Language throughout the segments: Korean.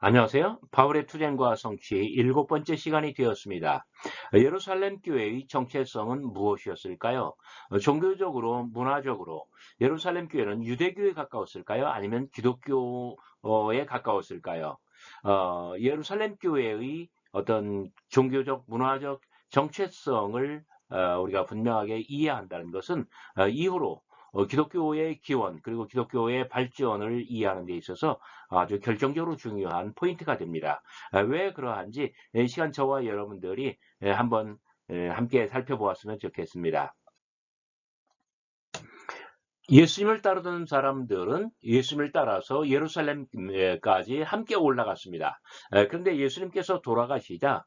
안녕하세요. 바울의 투쟁과 성취 일곱 번째 시간이 되었습니다. 예루살렘 교회의 정체성은 무엇이었을까요? 종교적으로, 문화적으로 예루살렘 교회는 유대교에 가까웠을까요? 아니면 기독교에 가까웠을까요? 예루살렘 교회의 어떤 종교적, 문화적 정체성을 우리가 분명하게 이해한다는 것은 이후로 기독교의 기원 그리고 기독교의 발전을 이해하는 데 있어서 아주 결정적으로 중요한 포인트가 됩니다. 왜 그러한지 시간 저와 여러분들이 한번 함께 살펴보았으면 좋겠습니다. 예수님을 따르던 사람들은 예수님을 따라서 예루살렘까지 함께 올라갔습니다. 그런데 예수님께서 돌아가시자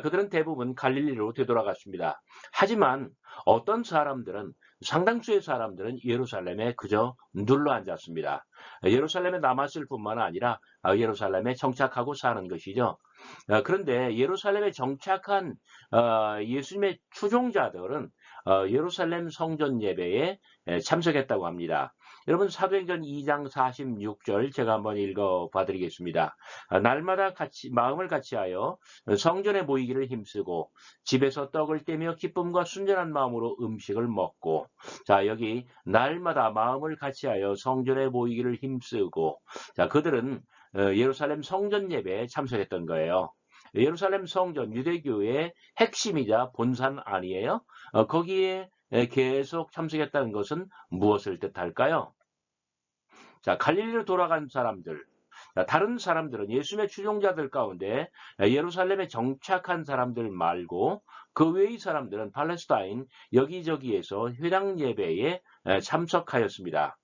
그들은 대부분 갈릴리로 되돌아갔습니다. 하지만 어떤 사람들은 상당수의 사람들은 예루살렘에 그저 눌러 앉았습니다. 예루살렘에 남았을 뿐만 아니라 예루살렘에 정착하고 사는 것이죠. 그런데 예루살렘에 정착한 예수님의 추종자들은 예루살렘 성전 예배에 참석했다고 합니다. 여러분 사도행전 2장 46절 제가 한번 읽어봐 드리겠습니다. 날마다 마음을 같이하여 성전에 모이기를 힘쓰고 집에서 떡을 떼며 기쁨과 순전한 마음으로 음식을 먹고, 자 여기 날마다 마음을 같이하여 성전에 모이기를 힘쓰고, 자 그들은 예루살렘 성전 예배에 참석했던 거예요. 예루살렘 성전 유대교의 핵심이자 본산 아니에요? 거기에 계속 참석했다는 것은 무엇을 뜻할까요? 자, 갈릴리로 돌아간 사람들, 다른 사람들은 예수님의 추종자들 가운데 예루살렘에 정착한 사람들 말고 그 외의 사람들은 팔레스타인 여기저기에서 회당 예배에 참석하였습니다.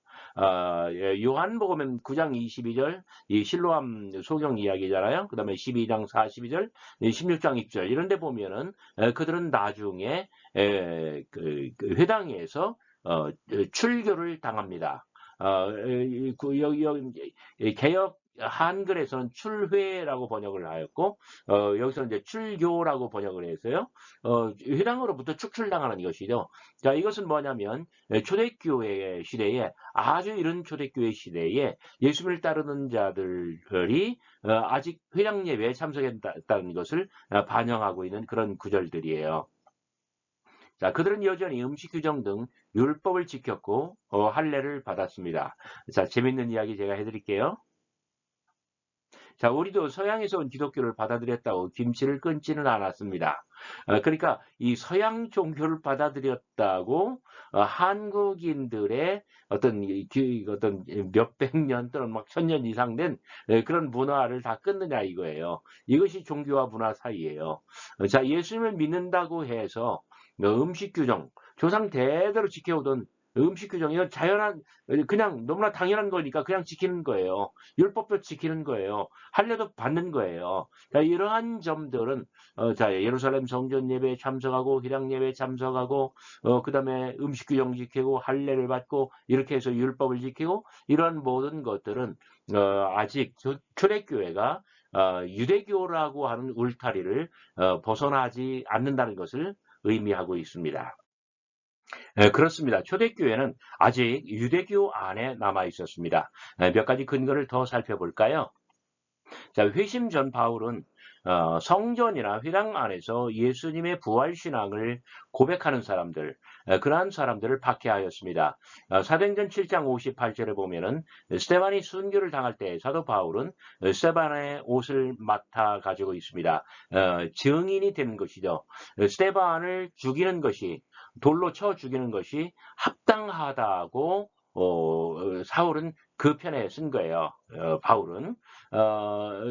요한복음 9장 22절 이 실로암 소경 이야기잖아요. 그 다음에 12장 42절, 16장 2절 이런 데 보면은 그들은 나중에 그 회당에서 출교를 당합니다. 개혁 한글에서는 출회라고 번역을 하였고, 여기서 이제 출교라고 번역을 해서요, 회당으로부터 축출당하는 것이죠. 자, 이것은 뭐냐면, 초대교회 시대에, 아주 이른 초대교회 시대에 예수님을 따르는 자들이 아직 회당 예배에 참석했다는 것을 반영하고 있는 그런 구절들이에요. 자, 그들은 여전히 음식 규정 등 율법을 지켰고 할례를 받았습니다. 자, 재밌는 이야기 제가 해드릴게요. 자, 우리도 서양에서 온 기독교를 받아들였다고 김치를 끊지는 않았습니다. 그러니까 이 서양 종교를 받아들였다고 한국인들의 어떤 몇백 년 또는 막 천년 이상 된 그런 문화를 다 끊느냐 이거예요. 이것이 종교와 문화 사이예요. 자, 예수님을 믿는다고 해서 음식 규정, 조상 대대로 지켜오던 음식 규정, 이건 그냥 너무나 당연한 거니까 그냥 지키는 거예요. 율법도 지키는 거예요. 할례도 받는 거예요. 자, 이러한 점들은 자, 예루살렘 성전 예배에 참석하고 희랑 예배에 참석하고 그다음에 음식 규정 지키고 할례를 받고 이렇게 해서 율법을 지키고 이러한 모든 것들은 아직 초대교회가 유대교라고 하는 울타리를 벗어나지 않는다는 것을 의미하고 있습니다. 그렇습니다. 초대교회는 아직 유대교 안에 남아 있었습니다. 몇 가지 근거를 더 살펴볼까요? 자, 회심 전 바울은 성전이나 회당 안에서 예수님의 부활 신앙을 고백하는 사람들, 그러한 사람들을 박해하였습니다. 사도행전 7장 58절에 보면은 스테반이 순교를 당할 때 사도 바울은 스테반의 옷을 맡아 가지고 있습니다. 증인이 되는 것이죠. 스테반을 죽이는 것이 돌로 쳐 죽이는 것이 합당하다고 사울은 그 편에 쓴 거예요. 바울은.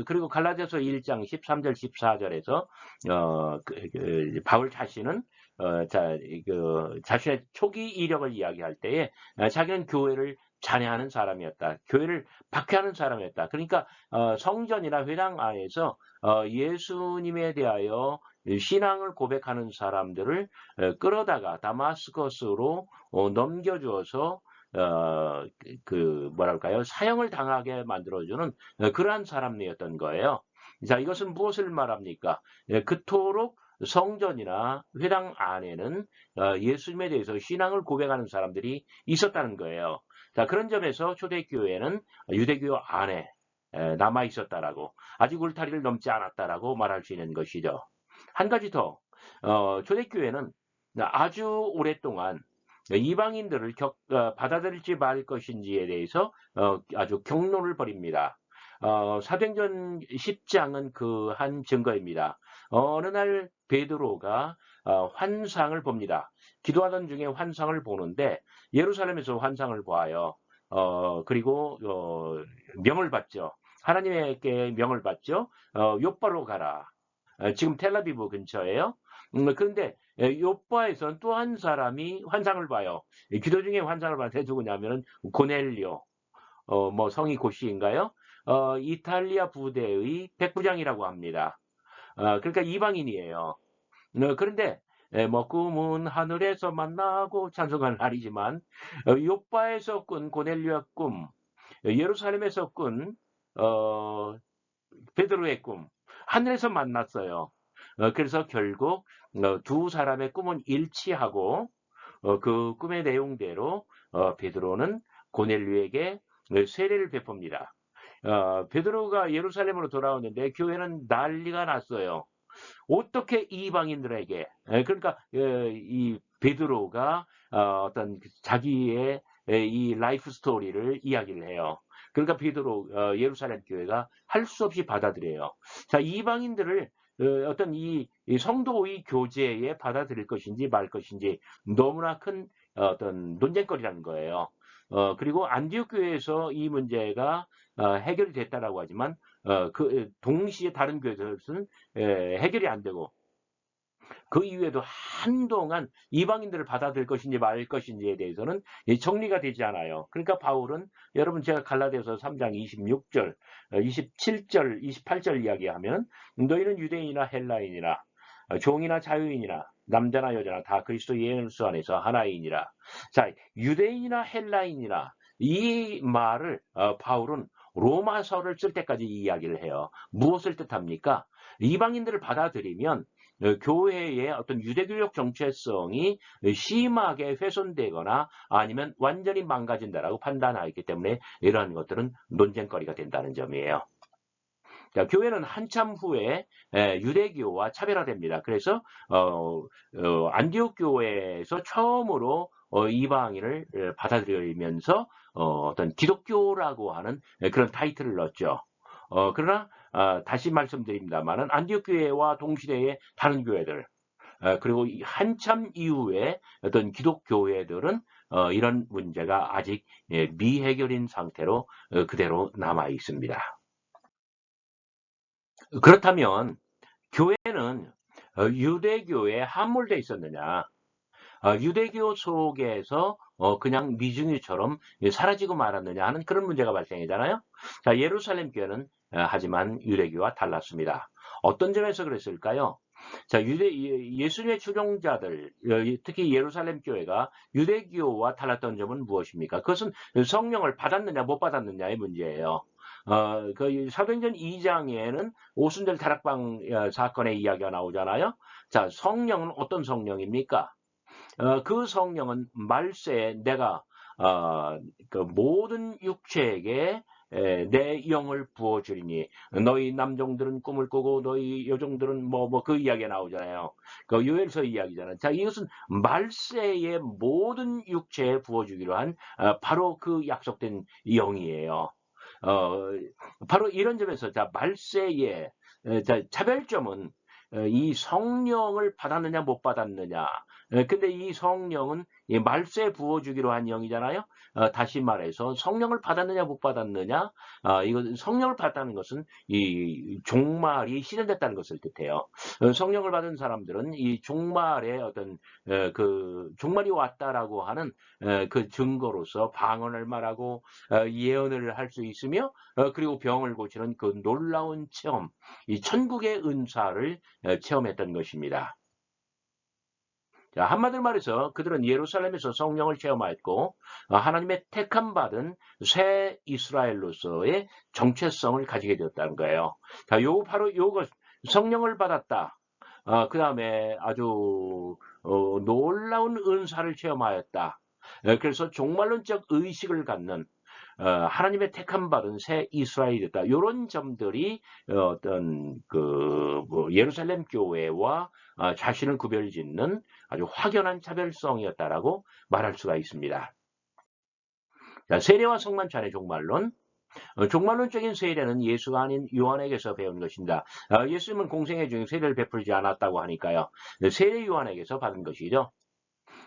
그리고 갈라디아서 1장 13절 14절에서 바울 자신은 자신의 초기 이력을 이야기할 때에 자기는 교회를 잔해하는 사람이었다. 교회를 박해하는 사람이었다. 그러니까 성전이나 회당 안에서 예수님에 대하여 신앙을 고백하는 사람들을 끌어다가 다마스커스로 넘겨주어서 뭐랄까요, 사형을 당하게 만들어주는 그러한 사람이었던 거예요. 자, 이것은 무엇을 말합니까? 그토록 성전이나 회당 안에는 예수님에 대해서 신앙을 고백하는 사람들이 있었다는 거예요. 자, 그런 점에서 초대교회는 유대교 안에 남아 있었다라고, 아직 울타리를 넘지 않았다라고 말할 수 있는 것이죠. 한 가지 더, 초대교회는 아주 오랫동안 이방인들을 받아들일지 말 것인지에 대해서 아주 경론을 벌입니다. 사도행전 10장은 그 한 증거입니다. 어느 날 베드로가 환상을 봅니다. 기도하던 중에 환상을 보는데 예루살렘에서 환상을 보아요. 그리고 명을 받죠. 하나님에게 명을 받죠. 요바로 가라. 지금 텔아비브 근처예요. 그런데 요바에서는 또 한 사람이 환상을 봐요. 기도 중에 환상을 봤는데 누구냐면은 고넬료, 뭐 성이 고시인가요? 이탈리아 부대의 백부장이라고 합니다. 그러니까 이방인이에요. 그런데 뭐 꿈은 하늘에서 만나고 찬송하는 날이지만 요바에서 꾼 고넬료의 꿈, 예루살렘에서 꾼 어, 베드로의 꿈, 하늘에서 만났어요. 그래서 결국 두 사람의 꿈은 일치하고 그 꿈의 내용대로 베드로는 고넬료에게 세례를 베풉니다. 베드로가 예루살렘으로 돌아오는데 교회는 난리가 났어요. 어떻게 이방인들에게, 그러니까 이 베드로가 어떤 자기의 이 라이프 스토리를 이야기를 해요. 그러니까 베드로 예루살렘 교회가 할 수 없이 받아들여요. 자, 이방인들을 어떤 이 성도의 교제에 받아들일 것인지 말 것인지 너무나 큰 어떤 논쟁거리라는 거예요. 그리고 안디옥 교회에서 이 문제가 해결이 됐다라고 하지만 그 동시에 다른 교회에서는 해결이 안 되고 그 이후에도 한동안 이방인들을 받아들일 것인지 말 것인지에 대해서는 정리가 되지 않아요. 그러니까 바울은 여러분 제가 갈라디아서 3장 26절, 27절, 28절 이야기하면 너희는 유대인이나 헬라인이나 종이나 자유인이나 남자나 여자나 다 그리스도 예수 안에서 하나이니라. 자, 유대인이나 헬라인이나 이 말을 바울은 로마서를 쓸 때까지 이야기를 해요. 무엇을 뜻합니까? 이방인들을 받아들이면 교회의 어떤 유대교적 정체성이 심하게 훼손되거나 아니면 완전히 망가진다라고 판단하기 때문에 이러한 것들은 논쟁거리가 된다는 점이에요. 자, 교회는 한참 후에 유대교와 차별화됩니다. 그래서 안디옥 교회에서 처음으로 이방인을 받아들이면서 어떤 기독교라고 하는 그런 타이틀을 넣었죠. 그러나 다시 말씀드립니다만은 안디옥 교회와 동시대의 다른 교회들 그리고 한참 이후에 어떤 기독교회들은 이런 문제가 아직 미해결인 상태로 그대로 남아 있습니다. 그렇다면 교회는 유대교에 함몰되어 있었느냐? 유대교 속에서 그냥 미중유처럼 사라지고 말았느냐 하는 그런 문제가 발생이잖아요. 자, 예루살렘 교회는 하지만 유대교와 달랐습니다. 어떤 점에서 그랬을까요? 자, 예수님의 추종자들, 특히 예루살렘 교회가 유대교와 달랐던 점은 무엇입니까? 그것은 성령을 받았느냐 못 받았느냐의 문제예요. 그 사도행전 2장에는 오순절 다락방 사건의 이야기가 나오잖아요. 자, 성령은 어떤 성령입니까? 그 성령은 말세에 내가 그 모든 육체에게 내 영을 부어주리니 너희 남종들은 꿈을 꾸고 너희 여종들은 뭐 그 이야기가 나오잖아요. 그 요엘서 이야기잖아요. 자, 이것은 말세의 모든 육체에 부어주기로 한 바로 그 약속된 영이에요. 바로 이런 점에서 자 말세의 자, 차별점은 이 성령을 받았느냐 못 받았느냐. 근데 이 성령은 말세에 부어주기로 한 영이잖아요. 다시 말해서 성령을 받았느냐 못 받았느냐. 이건 성령을 받았다는 것은 이 종말이 실현됐다는 것을 뜻해요. 성령을 받은 사람들은 이 종말의 어떤 그 종말이 왔다라고 하는 그 증거로서 방언을 말하고 예언을 할 수 있으며 그리고 병을 고치는 그 놀라운 체험, 이 천국의 은사를 체험했던 것입니다. 자, 한마디로 말해서 그들은 예루살렘에서 성령을 체험하였고 하나님의 택함 받은 새 이스라엘로서의 정체성을 가지게 되었다는 거예요. 자, 바로 요것 성령을 받았다. 그 다음에 아주 놀라운 은사를 체험하였다. 그래서 종말론적 의식을 갖는 하나님의 택함 받은 새 이스라엘이 됐다. 이런 점들이 어떤 뭐 예루살렘 교회와 자신을 구별짓는 아주 확연한 차별성이었다라고 말할 수가 있습니다. 자, 세례와 성만찬의 종말론. 종말론적인 세례는 예수가 아닌 요한에게서 배운 것입니다. 예수님은 공생애 중에 세례를 베풀지 않았다고 하니까요. 세례 요한에게서 받은 것이죠.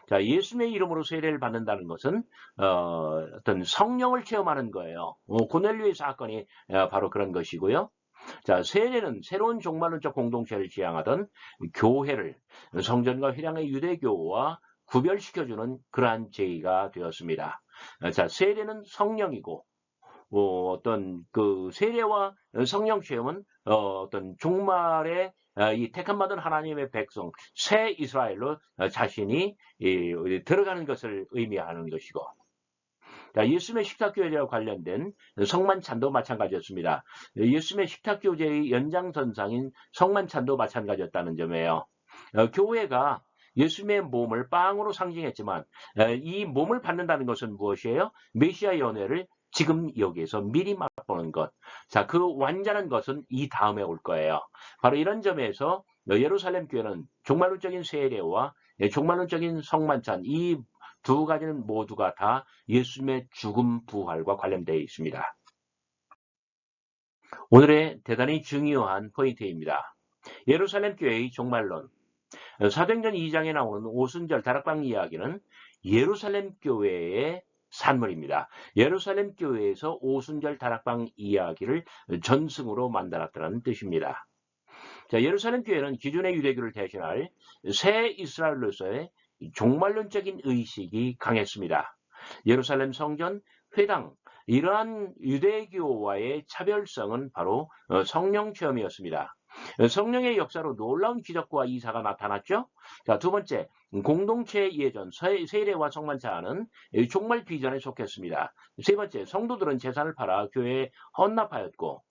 자, 예수님의 이름으로 세례를 받는다는 것은 어떤 성령을 체험하는 거예요. 고넬료의 사건이 바로 그런 것이고요. 자, 세례는 새로운 종말론적 공동체를 지향하던 교회를 성전과 휘랑의 유대교와 구별시켜주는 그러한 제의가 되었습니다. 자, 세례는 성령이고 어떤 그 세례와 성령 체험은 어떤 종말에 이 택함받은 하나님의 백성 새 이스라엘로 자신이 들어가는 것을 의미하는 것이고, 자, 예수님의 식탁교제와 관련된 성만찬도 마찬가지였습니다. 예수님의 식탁교제의 연장선상인 성만찬도 마찬가지였다는 점이에요. 교회가 예수님의 몸을 빵으로 상징했지만 이 몸을 받는다는 것은 무엇이에요? 메시아 연회를 지금 여기에서 미리 맛보는 것. 자, 그 완전한 것은 이 다음에 올 거예요. 바로 이런 점에서 예루살렘 교회는 종말론적인 세례와 종말론적인 성만찬 이 두 가지는 모두가 다 예수님의 죽음 부활과 관련되어 있습니다. 오늘의 대단히 중요한 포인트입니다. 예루살렘 교회의 종말론. 사도행전 2장에 나오는 오순절 다락방 이야기는 예루살렘 교회의 산물입니다. 예루살렘 교회에서 오순절 다락방 이야기를 전승으로 만들었다는 뜻입니다. 자, 예루살렘 교회는 기존의 유대교를 대신할 새 이스라엘로서의 종말론적인 의식이 강했습니다. 예루살렘 성전, 회당, 이러한 유대교와의 차별성은 바로 성령 체험이었습니다. 성령의 역사로 놀라운 기적과 이사가 나타났죠. 자, 두 번째, 공동체 예전, 세례와 성만찬은 종말 비전에 속했습니다. 세 번째, 성도들은 재산을 팔아 교회에 헌납하였고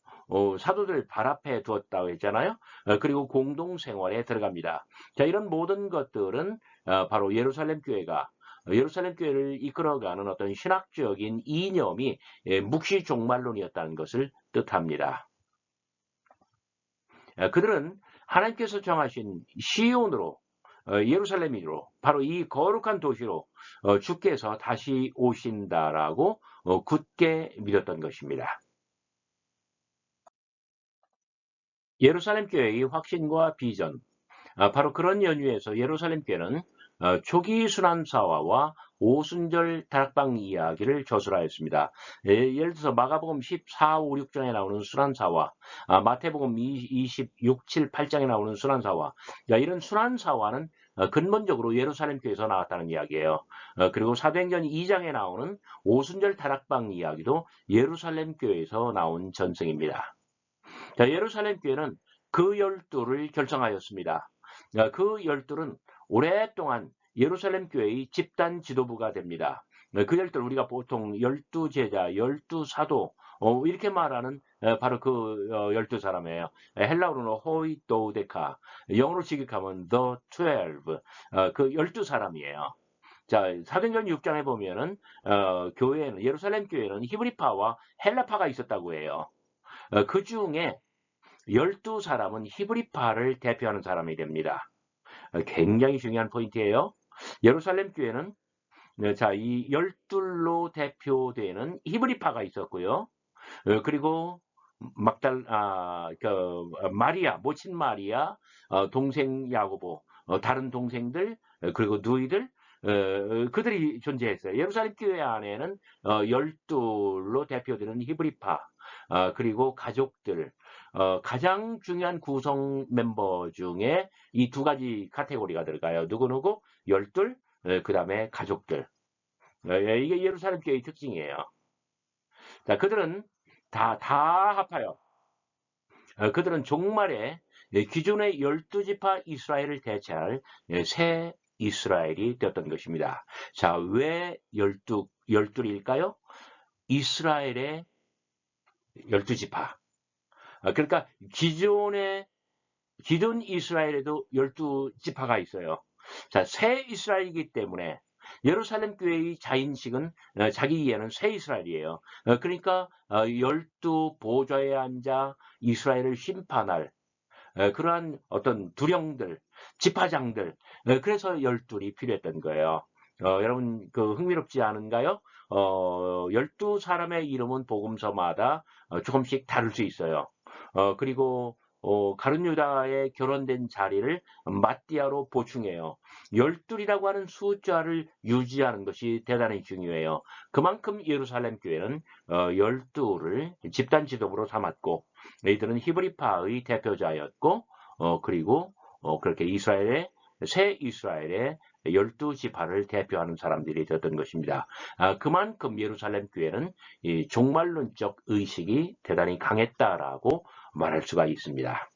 사도들 발 앞에 두었다고 했잖아요. 그리고 공동생활에 들어갑니다. 자, 이런 모든 것들은 바로 예루살렘 교회를 이끌어가는 어떤 신학적인 이념이 묵시 종말론이었다는 것을 뜻합니다. 그들은 하나님께서 정하신 시온으로 예루살렘으로 바로 이 거룩한 도시로 주께서 다시 오신다라고 굳게 믿었던 것입니다. 예루살렘 교회의 확신과 비전, 바로 그런 연유에서 예루살렘 교회는 초기 순환사화와 오순절 다락방 이야기를 저술하였습니다. 예를 들어서 마가복음 14, 5, 6장에 나오는 순환사화, 마태복음 26, 7, 8장에 나오는 순환사화, 이런 순환사화는 근본적으로 예루살렘 교회에서 나왔다는 이야기예요. 그리고 사도행전 2장에 나오는 오순절 다락방 이야기도 예루살렘 교회에서 나온 전승입니다. 자, 예루살렘 교회는 그 12를 결성하였습니다. 그 12는 오랫동안 예루살렘 교회의 집단 지도부가 됩니다. 그 12를 우리가 보통 12제자, 12사도 이렇게 말하는 바로 그 12사람이에요. 헬라어로는 호이도데카, 영어로 직역하면 the 12, 그 12사람이에요. 자, 사도행전 6장에 보면은 교회는 예루살렘 교회는 히브리파와 헬라파가 있었다고 해요. 그 중에 12사람은 히브리파를 대표하는 사람이 됩니다. 굉장히 중요한 포인트예요. 예루살렘 교회는 자, 이 12로 대표되는 히브리파가 있었고요. 그리고 마리아, 모친 마리아, 동생 야고보, 다른 동생들, 그리고 누이들, 그들이 존재했어요. 예루살렘 교회 안에는 12로 대표되는 히브리파, 그리고 가족들, 가장 중요한 구성 멤버 중에 이 두 가지 카테고리가 들어가요. 누구누구? 12, 그 다음에 가족들. 이게 예루살렘 교회의 특징이에요. 자, 그들은 다 합하여. 그들은 종말에 기존의 12지파 이스라엘을 대체할 새 이스라엘이 되었던 것입니다. 자, 왜 12일까요? 이스라엘의 12지파. 그러니까 기존 이스라엘에도 12지파가 있어요. 자, 새 이스라엘이기 때문에 예루살렘 교회의 자인식은 자기 이해는 새 이스라엘이에요. 그러니까 12 보좌에 앉아 이스라엘을 심판할 그러한 어떤 두령들, 지파장들, 그래서 12이 필요했던 거예요. 여러분 그 흥미롭지 않은가요? 12사람의 이름은 복음서마다 조금씩 다를 수 있어요. 그리고 가룟 유다의 결혼된 자리를 마띠아로 보충해요. 12이라고 하는 숫자를 유지하는 것이 대단히 중요해요. 그만큼 예루살렘 교회는 12를 집단 지도부로 삼았고 이들은 히브리파의 대표자였고 그리고 그렇게 새 이스라엘의 12지파를 대표하는 사람들이 되었던 것입니다. 그만큼 예루살렘 교회는 이 종말론적 의식이 대단히 강했다라고 말할 수가 있습니다.